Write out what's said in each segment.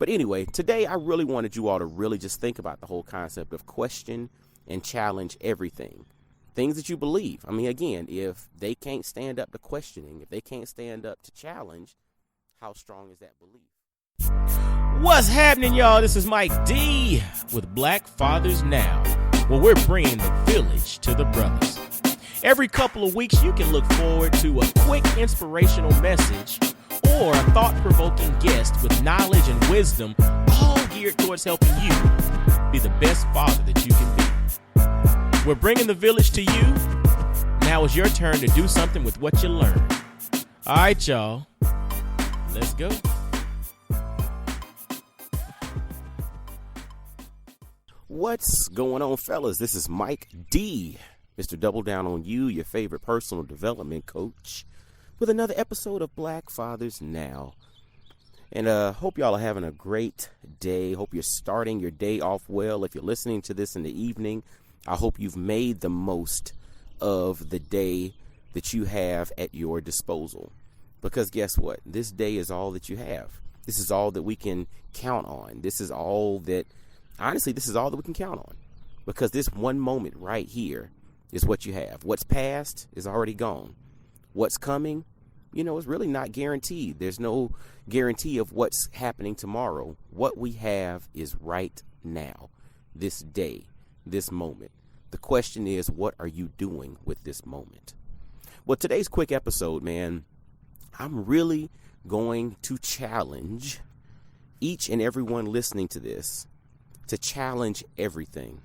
But anyway, today I really wanted you all to really just think about the whole concept of question and challenge everything. Things that you believe. I mean, again, if they can't stand up to questioning, if they can't stand up to challenge, how strong is that belief? What's happening, y'all? This is Mike D with Black Fathers Now, where we're bringing the village to the brothers. Every couple of weeks, you can look forward to a quick inspirational message or a thought-provoking guest with knowledge and wisdom, all geared towards helping you be the best father that you can be. We're bringing the village to you. Now it's your turn to do something with what you learned. All right, y'all. Let's go. What's going on, fellas? This is Mike D, Mr. Double Down on You, your favorite personal development coach, with another episode of Black Fathers Now. And hope y'all are having a great day. Hope you're starting your day off well. If you're listening to this in the evening, I hope you've made the most of the day that you have at your disposal. Because guess what? This day is all that you have. This is all that we can count on. This is all that we can count on, because this one moment right here is what you have. What's past is already gone. What's coming, is really not guaranteed. There's no guarantee of what's happening tomorrow. What we have is right now, this day, this moment. The question is, what are you doing with this moment? Well, today's quick episode, man, I'm really going to challenge each and everyone listening to this to challenge everything,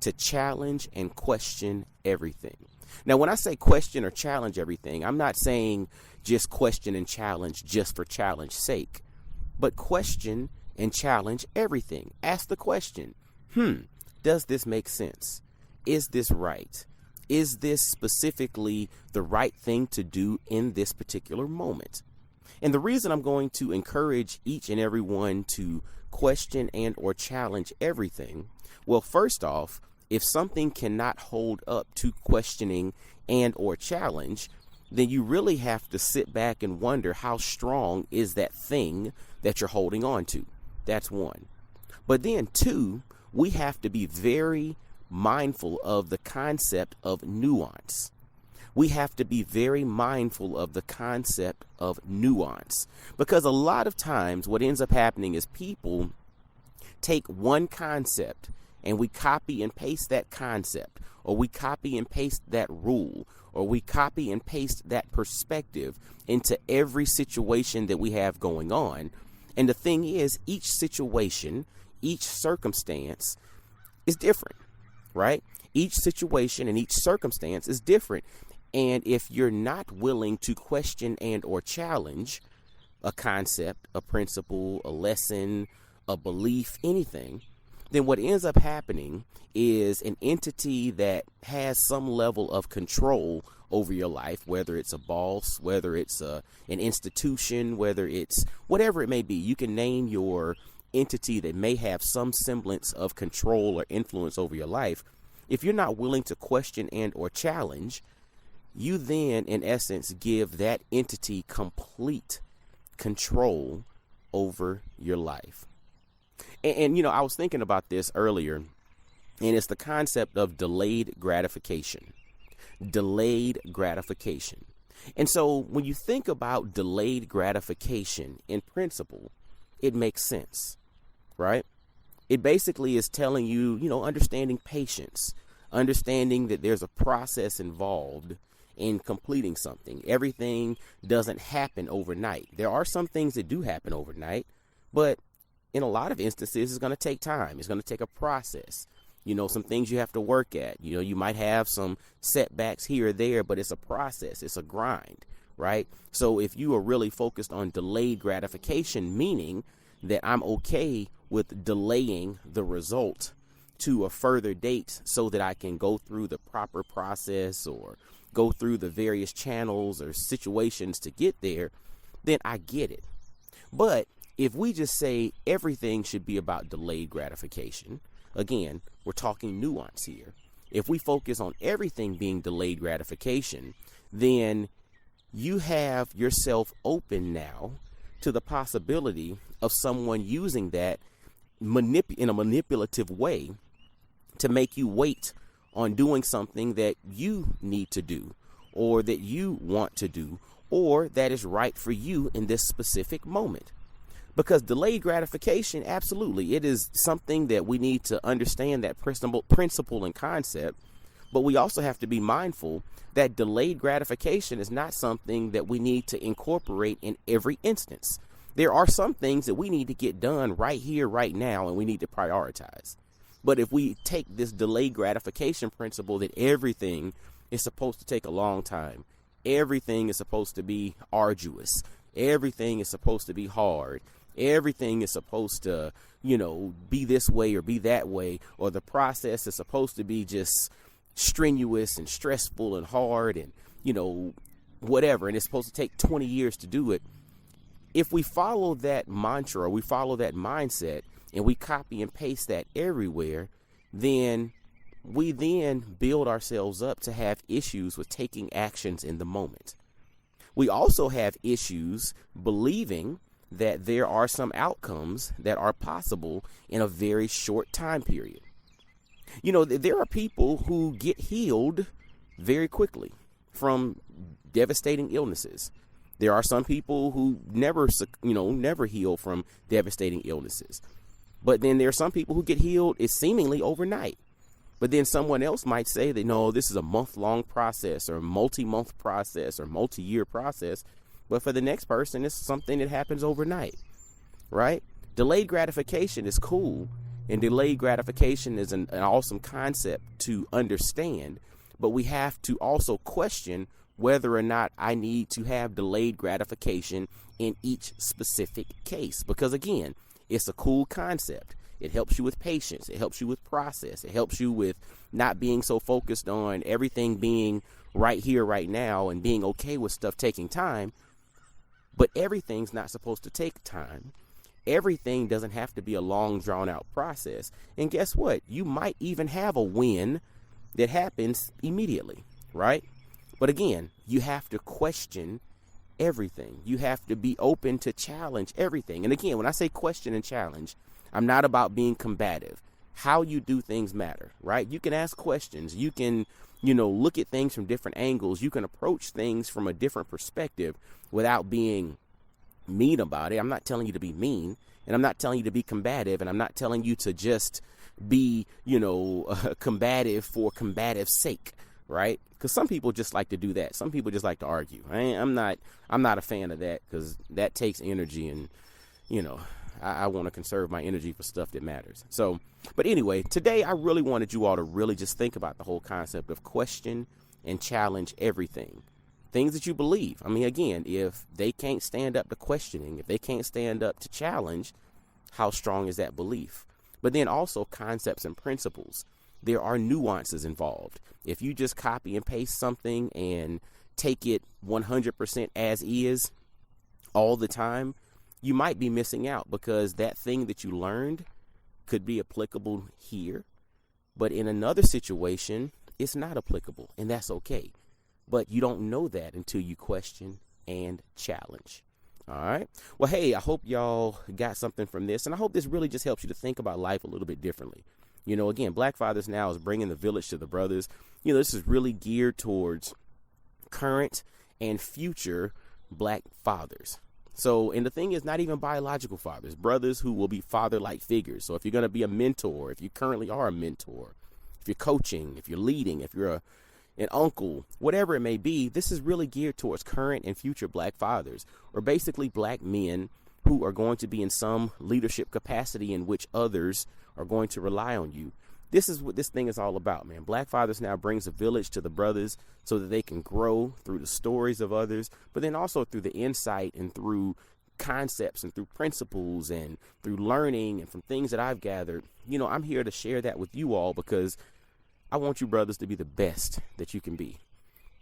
to challenge and question everything. Now, when I say question or challenge everything, I'm not saying just question and challenge just for challenge sake, but question and challenge everything. Ask the question, does this make sense? Is this right? Is this specifically the right thing to do in this particular moment? And the reason I'm going to encourage each and every one to question and or challenge everything, well, first off, if something cannot hold up to questioning and or challenge, then you really have to sit back and wonder, how strong is that thing that you're holding on to? That's one. But then two, we have to be very mindful of the concept of nuance. We have to be very mindful of the concept of nuance, because a lot of times what ends up happening is people take one concept and we copy and paste that concept, or we copy and paste that rule, or we copy and paste that perspective into every situation that we have going on. And the thing is, each situation, each circumstance is different, right? Each situation and each circumstance is different. And if you're not willing to question and or challenge a concept, a principle, a lesson, a belief, anything, then what ends up happening is an entity that has some level of control over your life, whether it's a boss, whether it's an institution, whether it's whatever it may be. You can name your entity that may have some semblance of control or influence over your life. If you're not willing to question and or challenge, you then, in essence, give that entity complete control over your life. And I was thinking about this earlier, and it's the concept of delayed gratification. Delayed gratification. And so when you think about delayed gratification, in principle, it makes sense, right? It basically is telling you, understanding patience, understanding that there's a process involved in completing something. Everything doesn't happen overnight. There are some things that do happen overnight, but in a lot of instances, it's going to take time. It's going to take a process. Some things you have to work at. You might have some setbacks here or there, but it's a process. It's a grind, right? So if you are really focused on delayed gratification, meaning that I'm okay with delaying the result to a further date so that I can go through the proper process or go through the various channels or situations to get there, then I get it. But if we just say everything should be about delayed gratification, again, we're talking nuance here. If we focus on everything being delayed gratification, then you have yourself open now to the possibility of someone using that in a manipulative way to make you wait on doing something that you need to do, or that you want to do, or that is right for you in this specific moment. Because delayed gratification, absolutely, it is something that we need to understand, that principle and concept. But we also have to be mindful that delayed gratification is not something that we need to incorporate in every instance. There are some things that we need to get done right here, right now, and we need to prioritize. But if we take this delayed gratification principle that everything is supposed to take a long time, everything is supposed to be arduous, everything is supposed to be hard, everything is supposed to, be this way or be that way, or the process is supposed to be just strenuous and stressful and hard and, whatever, and it's supposed to take 20 years to do it. If we follow that mantra, or we follow that mindset, and we copy and paste that everywhere, then we build ourselves up to have issues with taking actions in the moment. We also have issues believing that there are some outcomes that are possible in a very short time period. There are people who get healed very quickly from devastating illnesses. There are some people who never heal from devastating illnesses. But then there are some people who get healed seemingly overnight. But then someone else might say that, no, this is a month-long process or multi-month process or multi-year process. But for the next person, it's something that happens overnight, right? Delayed gratification is cool, and delayed gratification is an awesome concept to understand. But we have to also question whether or not I need to have delayed gratification in each specific case. Because again, it's a cool concept. It helps you with patience. It helps you with process. It helps you with not being so focused on everything being right here, right now, and being okay with stuff taking time. But everything's not supposed to take time. Everything doesn't have to be a long, drawn-out process. And guess what? You might even have a win that happens immediately, right? But again, you have to question everything. You have to be open to challenge everything. And again, when I say question and challenge, I'm not about being combative. How you do things matter, right? You can ask questions. You can, look at things from different angles. You can approach things from a different perspective without being mean about it. I'm not telling you to be mean, and I'm not telling you to be combative, and I'm not telling you to just be, combative for combative sake, right? Because some people just like to do that. Some people just like to argue. I'm not a fan of that, because that takes energy, and I want to conserve my energy for stuff that matters. So, but anyway, today I really wanted you all to really just think about the whole concept of question and challenge everything. Things that you believe. I mean, again, if they can't stand up to questioning, if they can't stand up to challenge, how strong is that belief? But then also concepts and principles. There are nuances involved. If you just copy and paste something and take it 100% as is all the time, you might be missing out, because that thing that you learned could be applicable here, but in another situation, it's not applicable, and that's okay. But you don't know that until you question and challenge. All right. Well, hey, I hope y'all got something from this, and I hope this really just helps you to think about life a little bit differently. Again, Black Fathers Now is bringing the village to the brothers. This is really geared towards current and future Black fathers. So, and the thing is, not even biological fathers, brothers who will be father-like figures. So if you're going to be a mentor, if you currently are a mentor, if you're coaching, if you're leading, if you're an uncle, whatever it may be, this is really geared towards current and future Black fathers, or basically Black men who are going to be in some leadership capacity in which others are going to rely on you. This is what this thing is all about, man. Black Fathers Now brings a village to the brothers so that they can grow through the stories of others, but then also through the insight and through concepts and through principles and through learning and from things that I've gathered. I'm here to share that with you all, because I want you brothers to be the best that you can be.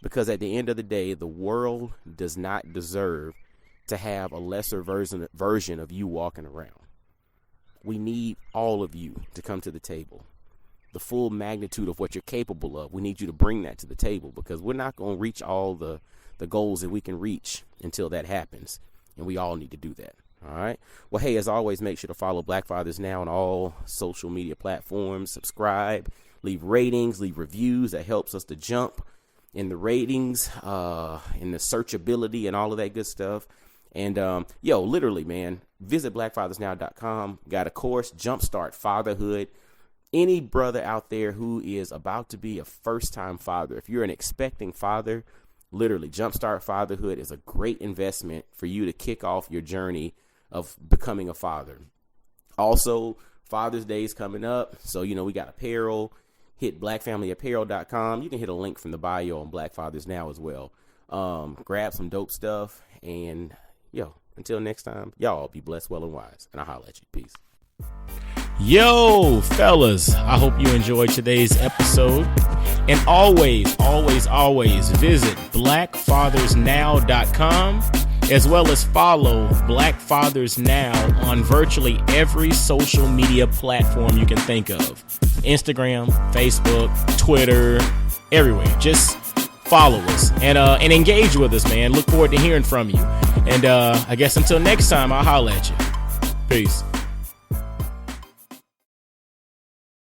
Because at the end of the day, the world does not deserve to have a lesser version of you walking around. We need all of you to come to the table. The full magnitude of what you're capable of, we need you to bring that to the table, because we're not going to reach all the goals that we can reach until that happens. and we all need to do that. All right. Well, hey, as always, make sure to follow Black Fathers Now on all social media platforms. Subscribe, leave ratings, leave reviews. That helps us to jump in the ratings, in the searchability and all of that good stuff. And literally, man, visit blackfathersnow.com. Got a course, Jumpstart Fatherhood. Any brother out there who is about to be a first-time father, if you're an expecting father, literally, Jumpstart Fatherhood is a great investment for you to kick off your journey of becoming a father. Also, Father's Day is coming up. So, we got apparel. Hit blackfamilyapparel.com. You can hit a link from the bio on Black Fathers Now as well. Grab some dope stuff. And, until next time, y'all be blessed, well, and wise. And I'll holler at you. Peace. Yo, fellas, I hope you enjoyed today's episode. And always, always, always visit blackfathersnow.com, as well as follow Black Fathers Now on virtually every social media platform you can think of. Instagram, Facebook, Twitter, everywhere. Just follow us and engage with us, man. Look forward to hearing from you. And I guess until next time, I'll holler at you. Peace.